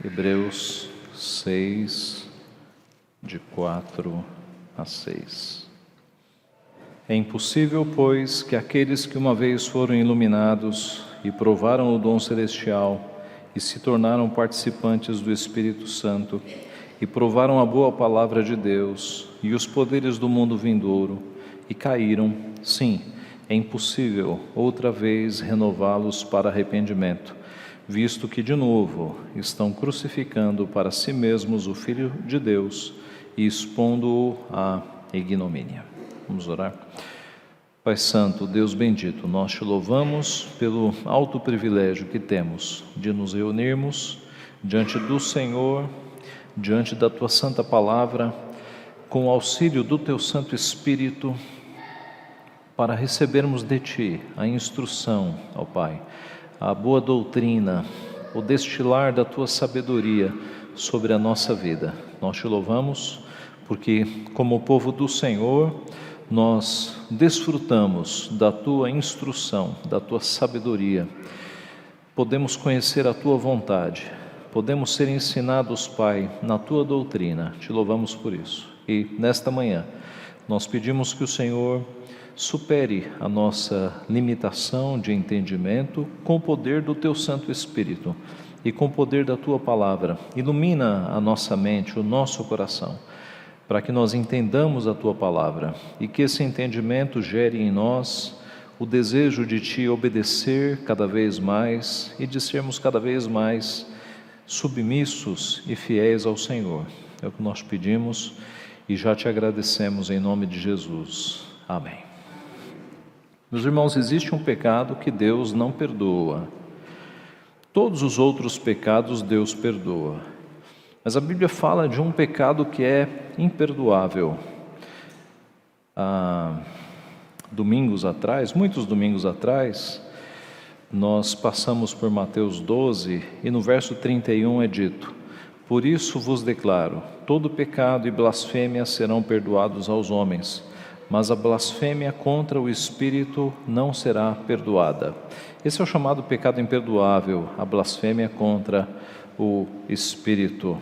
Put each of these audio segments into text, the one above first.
Hebreus 6, de 4 a 6. É impossível, pois, que aqueles que uma vez foram iluminados e provaram o dom celestial e se tornaram participantes do Espírito Santo e provaram a boa palavra de Deus e os poderes do mundo vindouro e caíram, sim, é impossível outra vez renová-los para arrependimento, visto que de novo estão crucificando para si mesmos o Filho de Deus e expondo-o à ignomínia. Vamos orar. Pai Santo, Deus bendito, nós te louvamos pelo alto privilégio que temos de nos reunirmos diante do Senhor, diante da Tua Santa Palavra, com o auxílio do Teu Santo Espírito, para recebermos de Ti a instrução, ó Pai, a boa doutrina, o destilar da Tua sabedoria sobre a nossa vida. Nós te louvamos porque, como povo do Senhor, nós desfrutamos da Tua instrução, da Tua sabedoria. Podemos conhecer a Tua vontade, podemos ser ensinados, Pai, na Tua doutrina. Te louvamos por isso. E nesta manhã, nós pedimos que o Senhor supere a nossa limitação de entendimento com o poder do Teu Santo Espírito e com o poder da Tua Palavra. Ilumina a nossa mente, o nosso coração, para que nós entendamos a Tua Palavra e que esse entendimento gere em nós o desejo de Te obedecer cada vez mais e de sermos cada vez mais submissos e fiéis ao Senhor. É o que nós pedimos e já Te agradecemos em nome de Jesus. Amém. Meus irmãos, existe um pecado que Deus não perdoa. Todos os outros pecados Deus perdoa. Mas a Bíblia fala de um pecado que é imperdoável. Muitos domingos atrás, nós passamos por Mateus 12 e no verso 31 é dito: por isso vos declaro, todo pecado e blasfêmia serão perdoados aos homens, mas a blasfêmia contra o Espírito não será perdoada. Esse é o chamado pecado imperdoável, a blasfêmia contra o Espírito.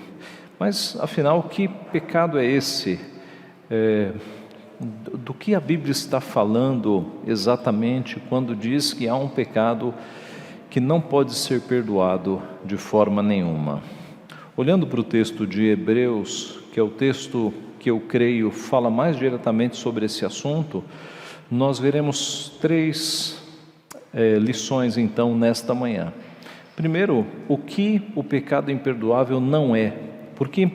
Mas, afinal, que pecado é esse? Do que a Bíblia está falando exatamente quando diz que há um pecado que não pode ser perdoado de forma nenhuma? Olhando para o texto de Hebreus, que é o texto que eu creio fala mais diretamente sobre esse assunto, nós veremos três lições então nesta manhã. Primeiro, o que o pecado imperdoável não é, porque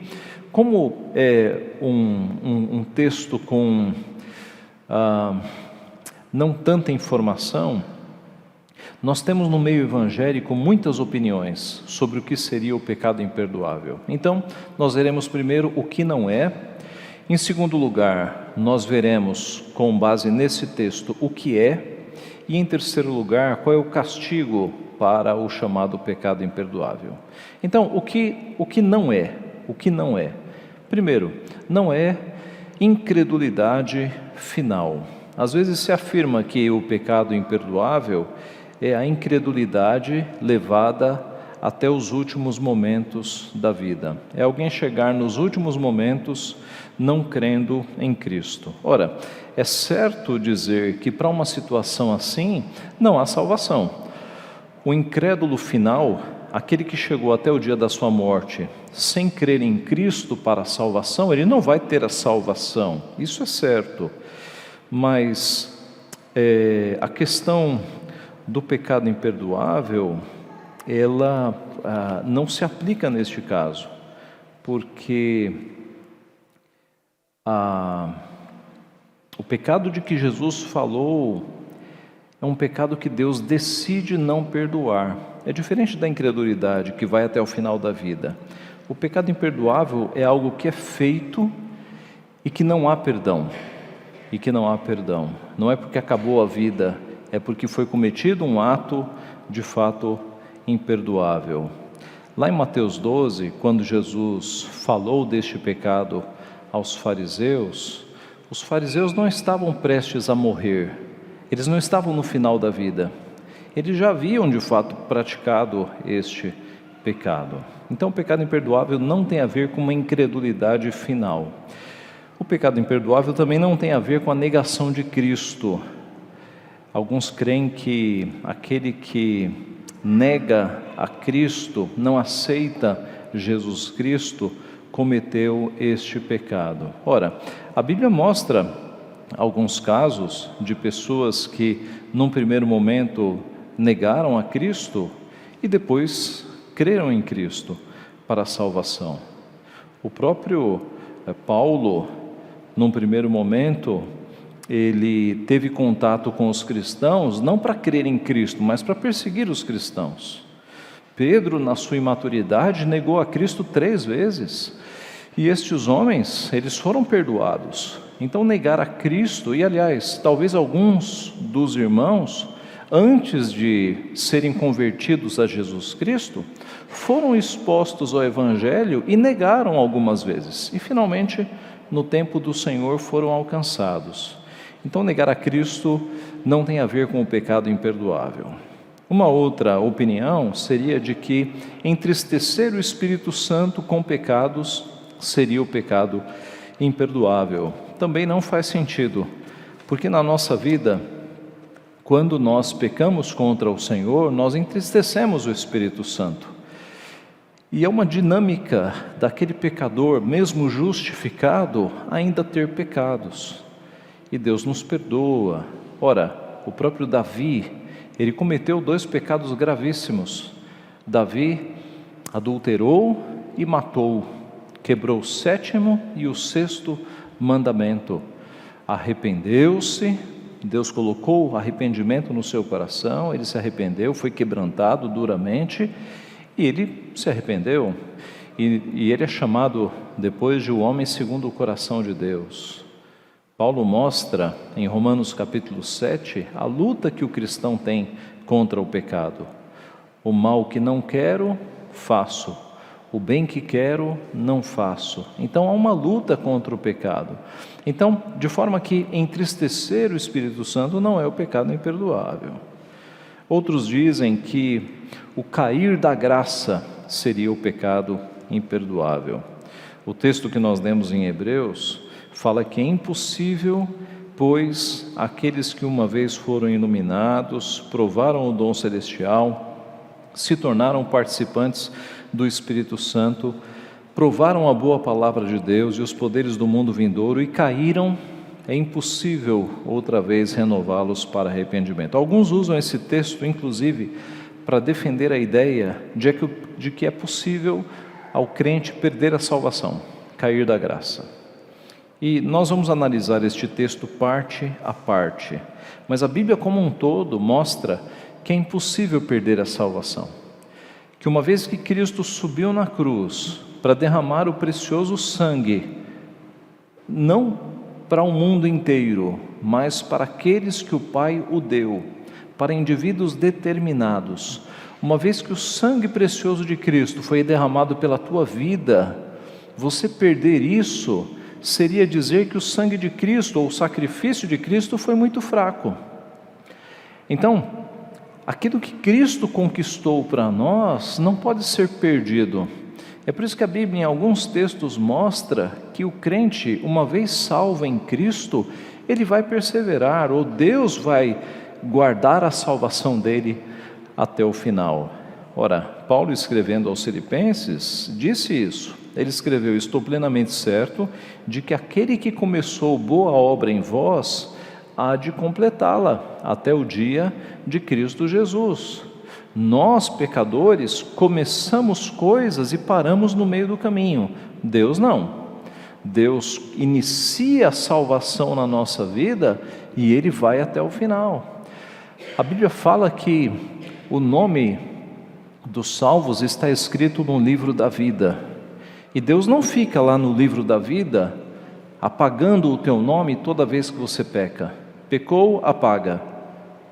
como é um texto com não tanta informação, nós temos no meio evangélico muitas opiniões sobre o que seria o pecado imperdoável. Então, nós veremos primeiro o que não é. Em segundo lugar, nós veremos, com base nesse texto, o que é. E em terceiro lugar, qual é o castigo para o chamado pecado imperdoável. Então, o que não é? O que não é? Primeiro, não é incredulidade final. Às vezes se afirma que o pecado imperdoável é a incredulidade levada até os últimos momentos da vida. É alguém chegar nos últimos momentos não crendo em Cristo. Ora, é certo dizer que para uma situação assim não há salvação. O incrédulo final, aquele que chegou até o dia da sua morte sem crer em Cristo para a salvação, ele não vai ter a salvação, isso é certo. Mas a questão do pecado imperdoável, ela não se aplica neste caso, porque o pecado de que Jesus falou é um pecado que Deus decide não perdoar. É diferente da incredulidade que vai até o final da vida. O pecado imperdoável é algo que é feito e que não há perdão. Não é porque acabou a vida, é porque foi cometido um ato de fato imperdoável. Lá em Mateus 12, quando Jesus falou deste pecado aos fariseus, os fariseus não estavam prestes a morrer, eles não estavam no final da vida, eles já haviam de fato praticado este pecado. Então, o pecado imperdoável não tem a ver com uma incredulidade final. O pecado imperdoável também não tem a ver com a negação de Cristo. Alguns creem que aquele que nega a Cristo, não aceita Jesus Cristo, cometeu este pecado. Ora, a Bíblia mostra alguns casos de pessoas que, num primeiro momento, negaram a Cristo e depois creram em Cristo para a salvação. O próprio Paulo, num primeiro momento, ele teve contato com os cristãos, não para crer em Cristo, mas para perseguir os cristãos. Pedro, na sua imaturidade, negou a Cristo 3 vezes. E estes homens, eles foram perdoados. Então, negar a Cristo, e aliás, talvez alguns dos irmãos, antes de serem convertidos a Jesus Cristo, foram expostos ao Evangelho e negaram algumas vezes. E finalmente, no tempo do Senhor, foram alcançados. Então, negar a Cristo não tem a ver com o pecado imperdoável. Uma outra opinião seria de que entristecer o Espírito Santo com pecados seria o pecado imperdoável. Também não faz sentido, porque na nossa vida, quando nós pecamos contra o Senhor, nós entristecemos o Espírito Santo. E é uma dinâmica daquele pecador, mesmo justificado, ainda ter pecados. E Deus nos perdoa. Ora, o próprio Davi, ele cometeu 2 pecados gravíssimos. Davi adulterou e matou, quebrou o 7º e o 6º mandamento. Arrependeu-se, Deus colocou arrependimento no seu coração, ele se arrependeu, foi quebrantado duramente, e ele se arrependeu. E ele é chamado depois de o homem segundo o coração de Deus. Paulo mostra em Romanos capítulo 7 a luta que o cristão tem contra o pecado. O mal que não quero, faço. O bem que quero, não faço. Então há uma luta contra o pecado. Então, de forma que entristecer o Espírito Santo não é o pecado imperdoável. Outros dizem que o cair da graça seria o pecado imperdoável. O texto que nós lemos em Hebreus fala que é impossível, pois aqueles que uma vez foram iluminados, provaram o dom celestial, se tornaram participantes do Espírito Santo, provaram a boa palavra de Deus e os poderes do mundo vindouro e caíram, é impossível outra vez renová-los para arrependimento. Alguns usam esse texto, inclusive, para defender a ideia de que é possível ao crente perder a salvação, cair da graça. E nós vamos analisar este texto parte a parte, mas a Bíblia como um todo mostra que é impossível perder a salvação. Que uma vez que Cristo subiu na cruz para derramar o precioso sangue, não para o mundo inteiro, mas para aqueles que o Pai o deu, para indivíduos determinados, uma vez que o sangue precioso de Cristo foi derramado pela tua vida, você perder isso seria dizer que o sangue de Cristo ou o sacrifício de Cristo foi muito fraco. Então, aquilo que Cristo conquistou para nós não pode ser perdido. É por isso que a Bíblia em alguns textos mostra que o crente, uma vez salvo em Cristo, ele vai perseverar, ou Deus vai guardar a salvação dele até o final. Ora, Paulo escrevendo aos Filipenses disse isso. Ele escreveu: estou plenamente certo de que aquele que começou boa obra em vós há de completá-la até o dia de Cristo Jesus. Nós, pecadores, começamos coisas e paramos no meio do caminho. Deus não. Deus inicia a salvação na nossa vida e Ele vai até o final. A Bíblia fala que o nome dos salvos está escrito no livro da vida. E Deus não fica lá no livro da vida apagando o teu nome toda vez que você peca. Pecou, apaga.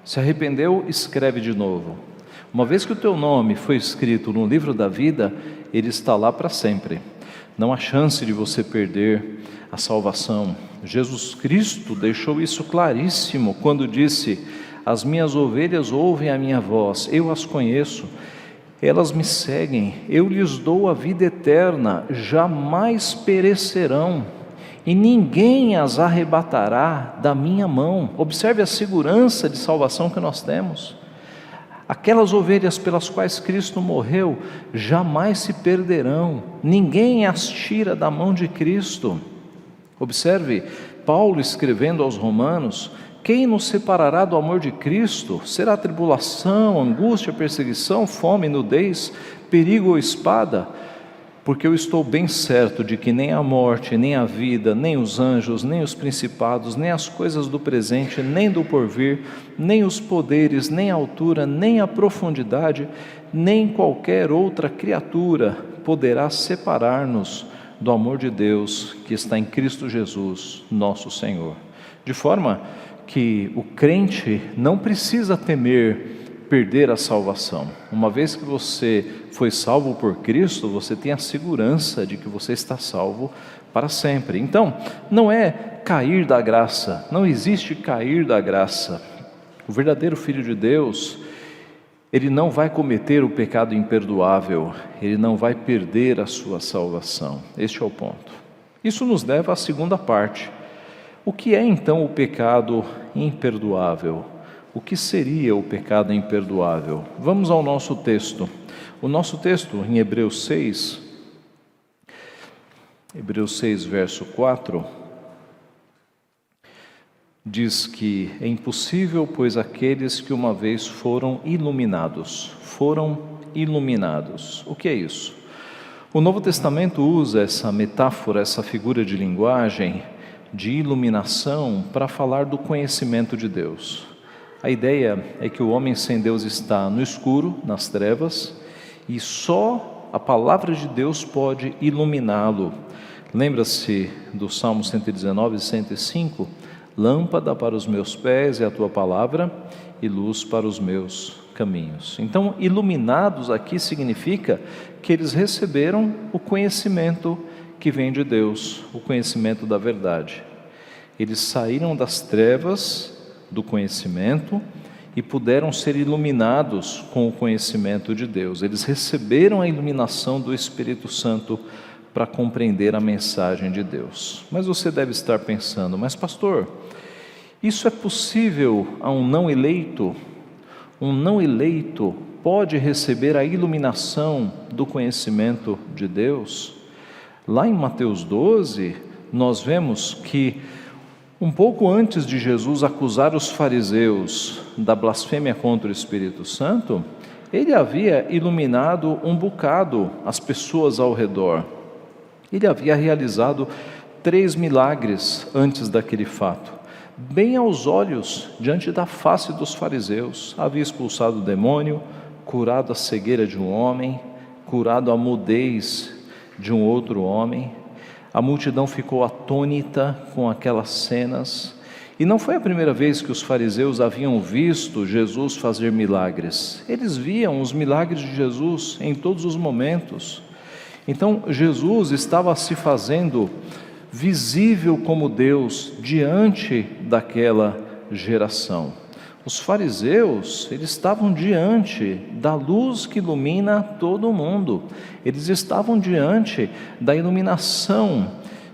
Se arrependeu, escreve de novo. Uma vez que o teu nome foi escrito no livro da vida, ele está lá para sempre. Não há chance de você perder a salvação. Jesus Cristo deixou isso claríssimo quando disse: as minhas ovelhas ouvem a minha voz, eu as conheço elas me seguem, eu lhes dou a vida eterna, jamais perecerão, e ninguém as arrebatará da minha mão. Observe a segurança de salvação que nós temos. Aquelas ovelhas pelas quais Cristo morreu jamais se perderão, ninguém as tira da mão de Cristo. Observe Paulo escrevendo aos Romanos: quem nos separará do amor de Cristo? Será tribulação, angústia, perseguição, fome, nudez, perigo ou espada? Porque eu estou bem certo de que nem a morte, nem a vida, nem os anjos, nem os principados, nem as coisas do presente, nem do porvir, nem os poderes, nem a altura, nem a profundidade, nem qualquer outra criatura poderá separar-nos do amor de Deus que está em Cristo Jesus, nosso Senhor. De forma que o crente não precisa temer perder a salvação. Uma vez que você foi salvo por Cristo, você tem a segurança de que você está salvo para sempre. Então, não é cair da graça, não existe cair da graça. O verdadeiro Filho de Deus, ele não vai cometer o pecado imperdoável, ele não vai perder a sua salvação. Este é o ponto. Isso nos leva à segunda parte. O que é então o pecado imperdoável? O que seria o pecado imperdoável? Vamos ao nosso texto. O nosso texto em Hebreus 6, verso 4, diz que é impossível, pois aqueles que uma vez foram iluminados. O que é isso? O Novo Testamento usa essa metáfora, essa figura de linguagem de iluminação para falar do conhecimento de Deus. A ideia é que o homem sem Deus está no escuro, nas trevas, e só a palavra de Deus pode iluminá-lo. Lembra-se do Salmo 119 e 105? Lâmpada para os meus pés é a tua palavra e luz para os meus caminhos. Então, iluminados aqui significa que eles receberam o conhecimento que vem de Deus, o conhecimento da verdade. Eles saíram das trevas do conhecimento e puderam ser iluminados com o conhecimento de Deus. Eles receberam a iluminação do Espírito Santo para compreender a mensagem de Deus. Mas você deve estar pensando: mas pastor, isso é possível a um não eleito? Um não eleito pode receber a iluminação do conhecimento de Deus? Lá em Mateus 12, nós vemos que um pouco antes de Jesus acusar os fariseus da blasfêmia contra o Espírito Santo, ele havia iluminado um bocado as pessoas ao redor. Ele havia realizado 3 milagres antes daquele fato, bem aos olhos, diante da face dos fariseus. Havia expulsado o demônio, curado a cegueira de um homem, curado a mudez de um outro homem. A multidão ficou atônita com aquelas cenas, e não foi a primeira vez que os fariseus haviam visto Jesus fazer milagres. Eles viam os milagres de Jesus em todos os momentos. Então Jesus estava se fazendo visível como Deus diante daquela geração. Os fariseus, eles estavam diante da luz que ilumina todo mundo. Eles estavam diante da iluminação,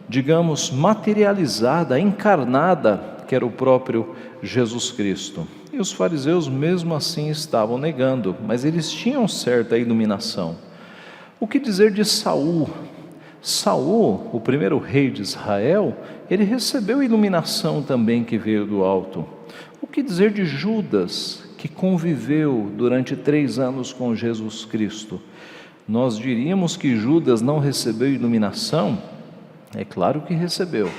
digamos, materializada, encarnada, que era o próprio Jesus Cristo. E os fariseus mesmo assim estavam negando, mas eles tinham certa iluminação. O que dizer de Saul? Saul, o primeiro rei de Israel, ele recebeu iluminação também que veio do alto. O que dizer de Judas, que conviveu durante 3 anos com Jesus Cristo? Nós diríamos que Judas não recebeu iluminação? É claro que recebeu.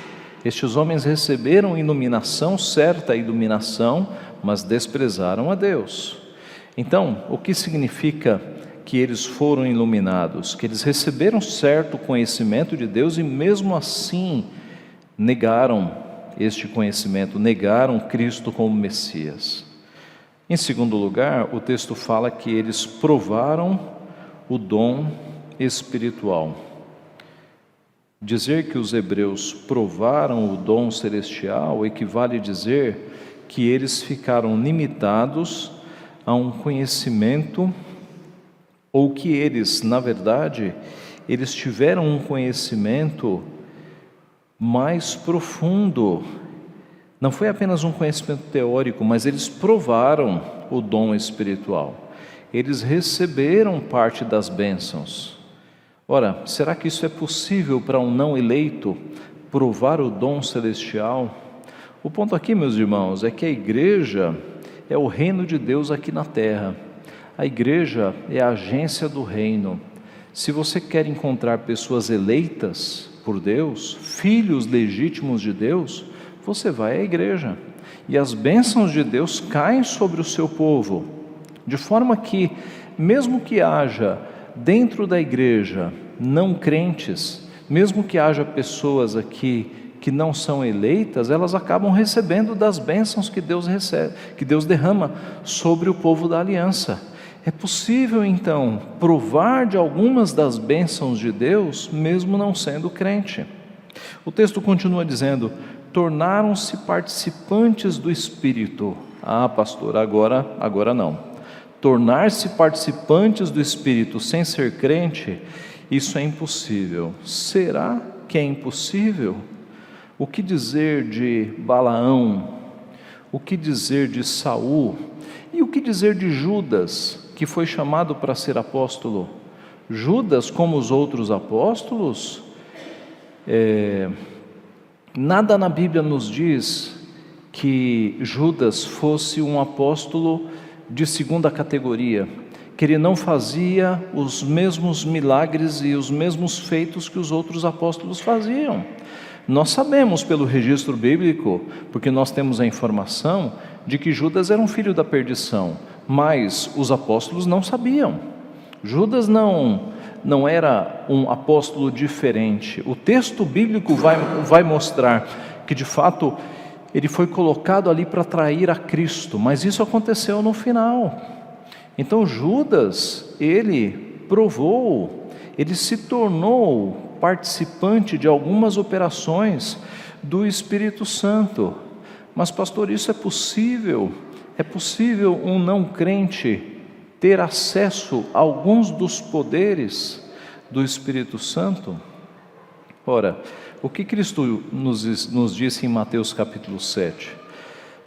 Estes homens receberam iluminação, certa iluminação, mas desprezaram a Deus. Então, o que significa que eles foram iluminados? Que eles receberam certo conhecimento de Deus e mesmo assim negaram este conhecimento, negaram Cristo como Messias. Em segundo lugar, o texto fala que eles provaram o dom espiritual. Dizer que os hebreus provaram o dom celestial equivale a dizer que eles ficaram limitados a um conhecimento ou que eles, na verdade, eles tiveram um conhecimento mais profundo. Não foi apenas um conhecimento teórico, mas eles provaram o dom espiritual. Eles receberam parte das bênçãos. Ora, será que isso é possível para um não eleito, provar o dom celestial? O ponto aqui, meus irmãos, é que a igreja é o reino de Deus aqui na terra. A igreja é a agência do reino. Se você quer encontrar pessoas eleitas por Deus, filhos legítimos de Deus, você vai à igreja. E as bênçãos de Deus caem sobre o seu povo, de forma que, mesmo que haja dentro da igreja não crentes, mesmo que haja pessoas aqui que não são eleitas, elas acabam recebendo das bênçãos que Deus recebe, que Deus derrama sobre o povo da aliança. É possível então provar de algumas das bênçãos de Deus, mesmo não sendo crente. O texto continua dizendo: tornaram-se participantes do Espírito. Ah, pastor, agora não. Tornar-se participantes do Espírito sem ser crente, isso é impossível. Será que é impossível? O que dizer de Balaão? O que dizer de Saul? E o que dizer de Judas, que foi chamado para ser apóstolo? Judas, como os outros apóstolos, nada na Bíblia nos diz que Judas fosse um apóstolo de segunda categoria, que ele não fazia os mesmos milagres e os mesmos feitos que os outros apóstolos faziam. Nós sabemos pelo registro bíblico, porque nós temos a informação de que Judas era um filho da perdição, mas os apóstolos não sabiam. Judas não era um apóstolo diferente. O texto bíblico vai mostrar que de fato ele foi colocado ali para trair a Cristo, mas isso aconteceu no final. Então Judas, ele provou, ele se tornou participante de algumas operações do Espírito Santo. Mas pastor, isso é possível? É possível um não crente ter acesso a alguns dos poderes do Espírito Santo? Ora, o que Cristo nos disse em Mateus capítulo 7?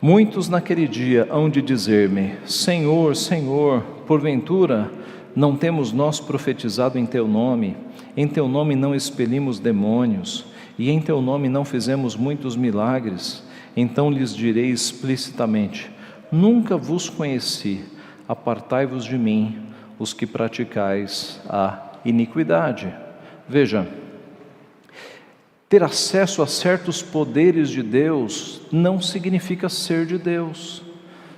Muitos naquele dia hão de dizer-me: Senhor, Senhor, porventura não temos nós profetizado em Teu nome? Em Teu nome não expelimos demônios, e em Teu nome não fizemos muitos milagres? Então lhes direi explicitamente: nunca vos conheci, apartai-vos de mim, os que praticais a iniquidade. Veja, ter acesso a certos poderes de Deus não significa ser de Deus.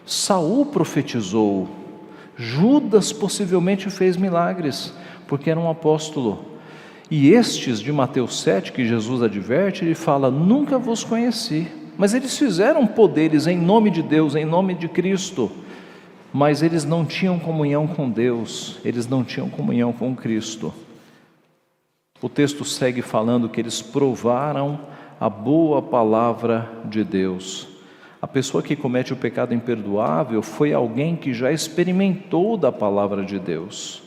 Saul profetizou, Judas possivelmente fez milagres, porque era um apóstolo. E estes de Mateus 7, que Jesus adverte, ele fala: nunca vos conheci. Mas eles fizeram poderes em nome de Deus, em nome de Cristo, mas eles não tinham comunhão com Deus, eles não tinham comunhão com Cristo. O texto segue falando que eles provaram a boa palavra de Deus. A pessoa que comete o pecado imperdoável foi alguém que já experimentou da palavra de Deus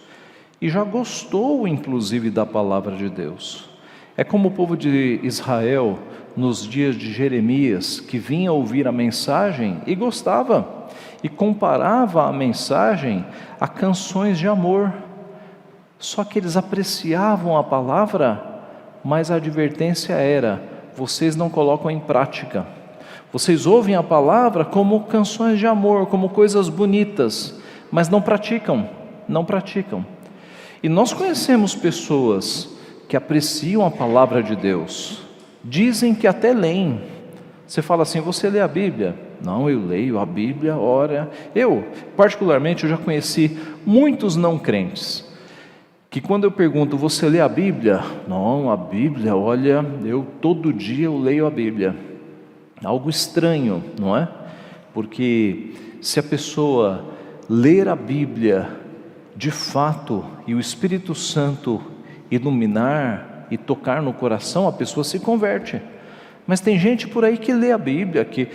e já gostou inclusive da palavra de Deus. É como o povo de Israel nos dias de Jeremias, que vinha ouvir a mensagem e gostava, e comparava a mensagem a canções de amor. Só que eles apreciavam a palavra, mas a advertência era: vocês não colocam em prática. Vocês ouvem a palavra como canções de amor, como coisas bonitas, mas não praticam. E nós conhecemos pessoas que apreciam a palavra de Deus, dizem que até leem. Você fala assim: você lê a Bíblia? Não, eu leio a Bíblia, ora. Eu, particularmente, eu já conheci muitos não crentes, que quando eu pergunto: você lê a Bíblia? Não, a Bíblia, olha, todo dia eu leio a Bíblia. Algo estranho, não é? Porque se a pessoa ler a Bíblia de fato, e o Espírito Santo iluminar e tocar no coração, a pessoa se converte. Mas tem gente por aí que lê a Bíblia, que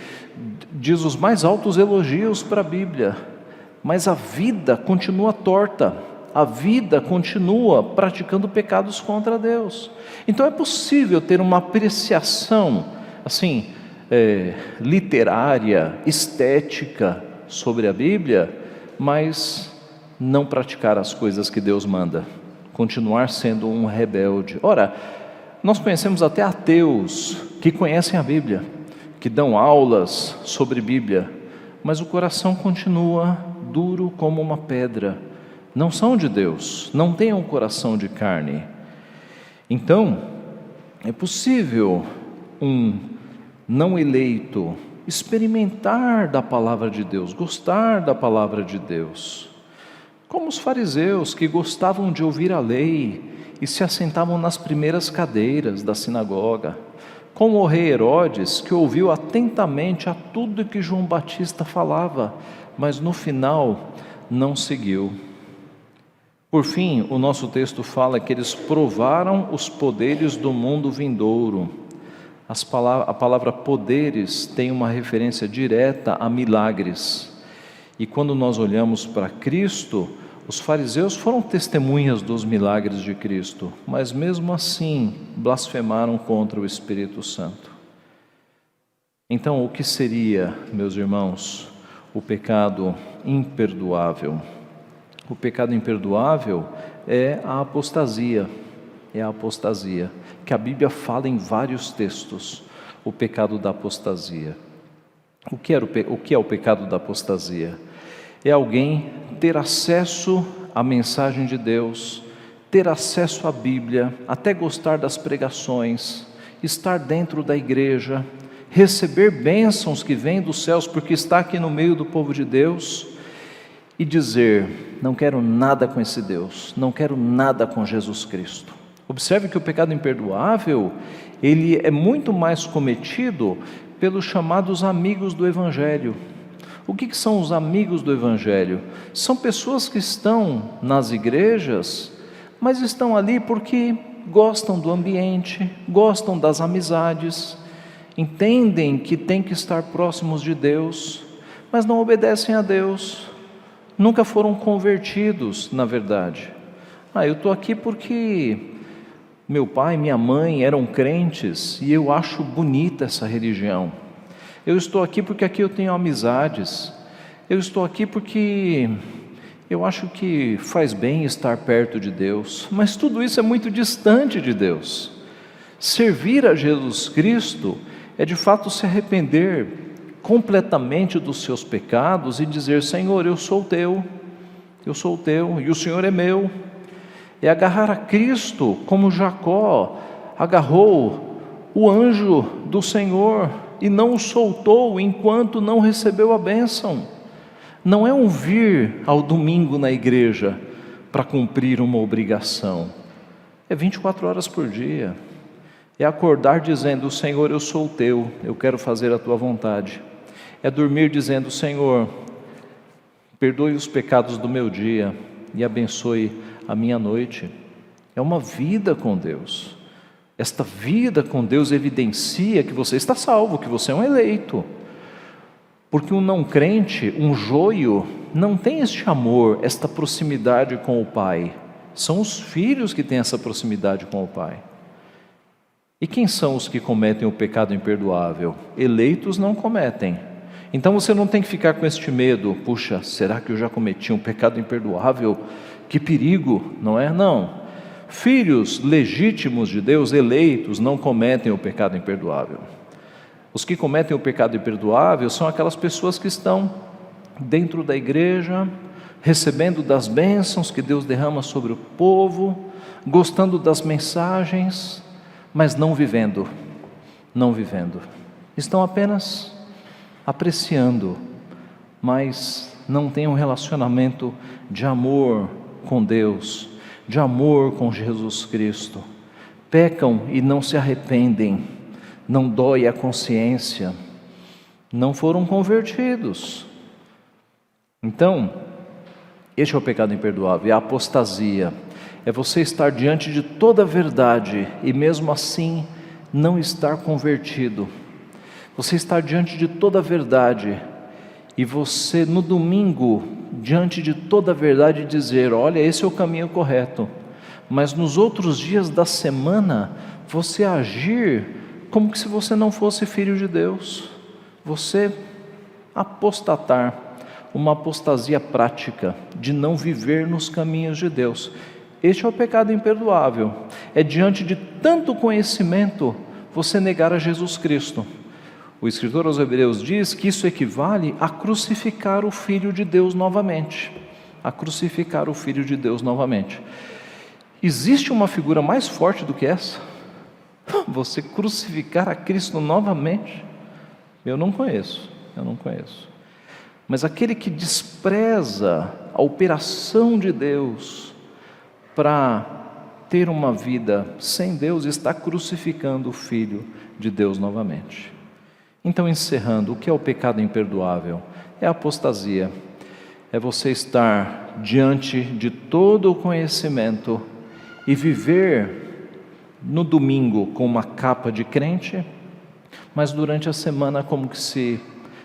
diz os mais altos elogios para a Bíblia, mas a vida continua torta, a vida continua praticando pecados contra Deus. Então é possível ter uma apreciação, assim, literária, estética sobre a Bíblia, mas não praticar as coisas que Deus manda, continuar sendo um rebelde. Ora, nós conhecemos até ateus que conhecem a Bíblia, que dão aulas sobre Bíblia, mas o coração continua duro como uma pedra. Não são de Deus, não têm um coração de carne. Então, é possível um não eleito experimentar da palavra de Deus, gostar da palavra de Deus, como os fariseus que gostavam de ouvir a lei e se assentavam nas primeiras cadeiras da sinagoga, como o rei Herodes, que ouviu atentamente a tudo que João Batista falava, mas no final não seguiu. Por fim, o nosso texto fala que eles provaram os poderes do mundo vindouro. A palavra poderes tem uma referência direta a milagres. E quando nós olhamos para Cristo, os fariseus foram testemunhas dos milagres de Cristo, mas mesmo assim blasfemaram contra o Espírito Santo. Então, o que seria, meus irmãos, o pecado imperdoável? O pecado imperdoável é a apostasia. É a apostasia, que a Bíblia fala em vários textos, o pecado da apostasia. O que é o pecado da apostasia? É alguém ter acesso à mensagem de Deus, ter acesso à Bíblia, até gostar das pregações, estar dentro da igreja, receber bênçãos que vêm dos céus, porque está aqui no meio do povo de Deus, e dizer: não quero nada com esse Deus, não quero nada com Jesus Cristo. Observe que o pecado imperdoável, ele é muito mais cometido pelos chamados amigos do Evangelho. O que são os amigos do Evangelho? São pessoas que estão nas igrejas, mas estão ali porque gostam do ambiente, gostam das amizades, entendem que têm que estar próximos de Deus, mas não obedecem a Deus, nunca foram convertidos, na verdade. Eu estou aqui porque meu pai e minha mãe eram crentes e eu acho bonita essa religião. Eu estou aqui porque aqui eu tenho amizades. Eu estou aqui porque eu acho que faz bem estar perto de Deus. Mas tudo isso é muito distante de Deus. Servir a Jesus Cristo é de fato se arrepender completamente dos seus pecados e dizer: Senhor, eu sou teu e o Senhor é meu. É agarrar a Cristo como Jacó agarrou o anjo do Senhor e não o soltou enquanto não recebeu a bênção. Não é um vir ao domingo na igreja para cumprir uma obrigação, é 24 horas por dia, é acordar dizendo: Senhor, eu sou teu, eu quero fazer a tua vontade. É dormir dizendo: Senhor, perdoe os pecados do meu dia e abençoe a minha noite. É uma vida com Deus. Esta vida com Deus evidencia que você está salvo, que você é um eleito. Porque um não crente, um joio, não tem este amor, esta proximidade com o Pai. São os filhos que têm essa proximidade com o Pai. E quem são os que cometem o pecado imperdoável? Eleitos não cometem. Então você não tem que ficar com este medo: puxa, será que eu já cometi um pecado imperdoável? Que perigo, não é? Não. Filhos legítimos de Deus, eleitos, não cometem o pecado imperdoável. Os que cometem o pecado imperdoável são aquelas pessoas que estão dentro da igreja, recebendo das bênçãos que Deus derrama sobre o povo, gostando das mensagens, mas não vivendo. Estão apenas apreciando, mas não têm um relacionamento de amor com Deus, de amor com Jesus Cristo. Pecam e não se arrependem, não dói a consciência, não foram convertidos. Então, este é o pecado imperdoável, é a apostasia. É você estar diante de toda a verdade e mesmo assim não estar convertido. Você estar diante de toda a verdade e você no domingo diante de toda a verdade dizer: olha, esse é o caminho correto, mas nos outros dias da semana você agir como que se você não fosse filho de Deus, você apostatar, uma apostasia prática de não viver nos caminhos de Deus. Este é o pecado imperdoável, é diante de tanto conhecimento você negar a Jesus Cristo. O escritor aos Hebreus diz que isso equivale a crucificar o Filho de Deus novamente, a crucificar o Filho de Deus novamente. Existe uma figura mais forte do que essa? Você crucificar a Cristo novamente? Eu não conheço. Mas aquele que despreza a operação de Deus para ter uma vida sem Deus, está crucificando o Filho de Deus novamente. Então, encerrando, o que é o pecado imperdoável? É a apostasia, é você estar diante de todo o conhecimento e viver no domingo com uma capa de crente, mas durante a semana como que se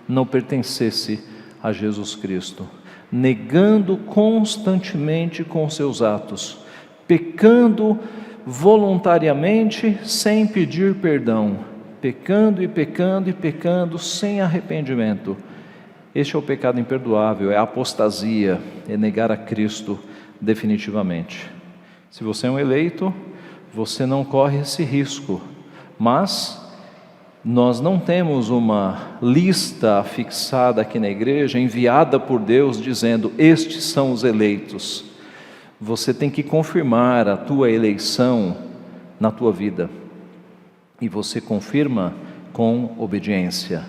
não pertencesse a Jesus Cristo, negando constantemente com seus atos, pecando voluntariamente sem pedir perdão, pecando e pecando e pecando sem arrependimento. Este é o pecado imperdoável, é a apostasia, é negar a Cristo definitivamente. Se você é um eleito, você não corre esse risco, mas nós não temos uma lista fixada aqui na igreja, enviada por Deus, dizendo: estes são os eleitos. Você tem que confirmar a tua eleição na tua vida, e você confirma com obediência,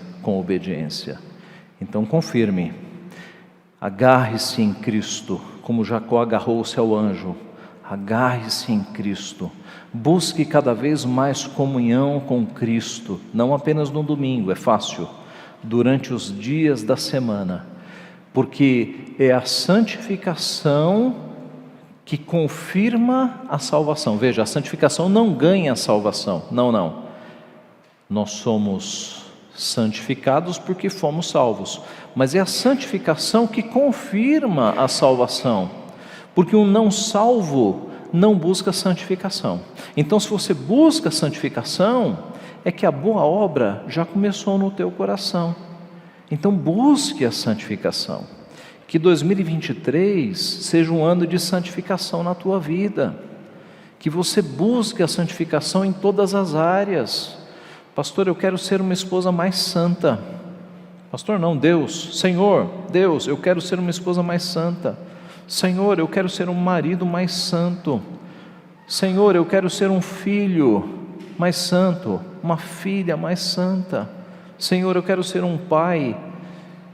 Então confirme, agarre-se em Cristo, como Jacó agarrou-se ao anjo. Agarre-se em Cristo, busque cada vez mais comunhão com Cristo, não apenas no domingo, é fácil, durante os dias da semana, porque é a santificação que confirma a salvação. Veja, a santificação não ganha a salvação, não, nós somos santificados porque fomos salvos, mas é a santificação que confirma a salvação, porque um não salvo não busca santificação. Então, se você busca santificação, é que a boa obra já começou no teu coração. Então, busque a santificação. Que 2023 seja um ano de santificação na tua vida. Que você busque a santificação em todas as áreas. Pastor, eu quero ser uma esposa mais santa. Pastor, não, Deus, Senhor, Deus, eu quero ser uma esposa mais santa. Senhor, eu quero ser um marido mais santo. Senhor, eu quero ser um filho mais santo, uma filha mais santa. Senhor, eu quero ser um pai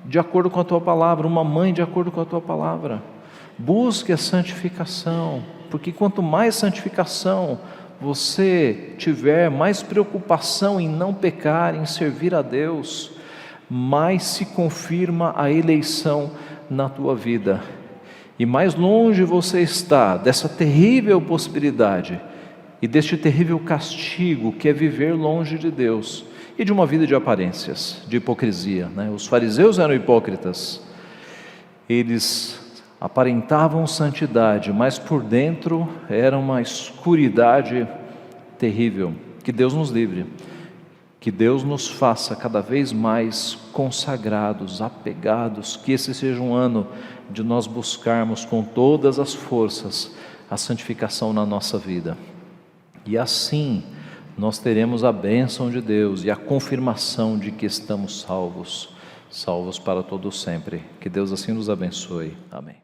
de acordo com a Tua palavra, uma mãe de acordo com a Tua palavra. Busque a santificação, porque quanto mais santificação você tiver, mais preocupação em não pecar, em servir a Deus, mais se confirma a eleição na tua vida. E mais longe você está dessa terrível possibilidade e deste terrível castigo que é viver longe de Deus e de uma vida de aparências, de hipocrisia, Os fariseus eram hipócritas, eles aparentavam santidade, mas por dentro era uma escuridade terrível. Que Deus nos livre, que Deus nos faça cada vez mais consagrados, apegados, que esse seja um ano de nós buscarmos com todas as forças a santificação na nossa vida, e assim nós teremos a bênção de Deus e a confirmação de que estamos salvos para todo sempre. Que Deus assim nos abençoe. Amém.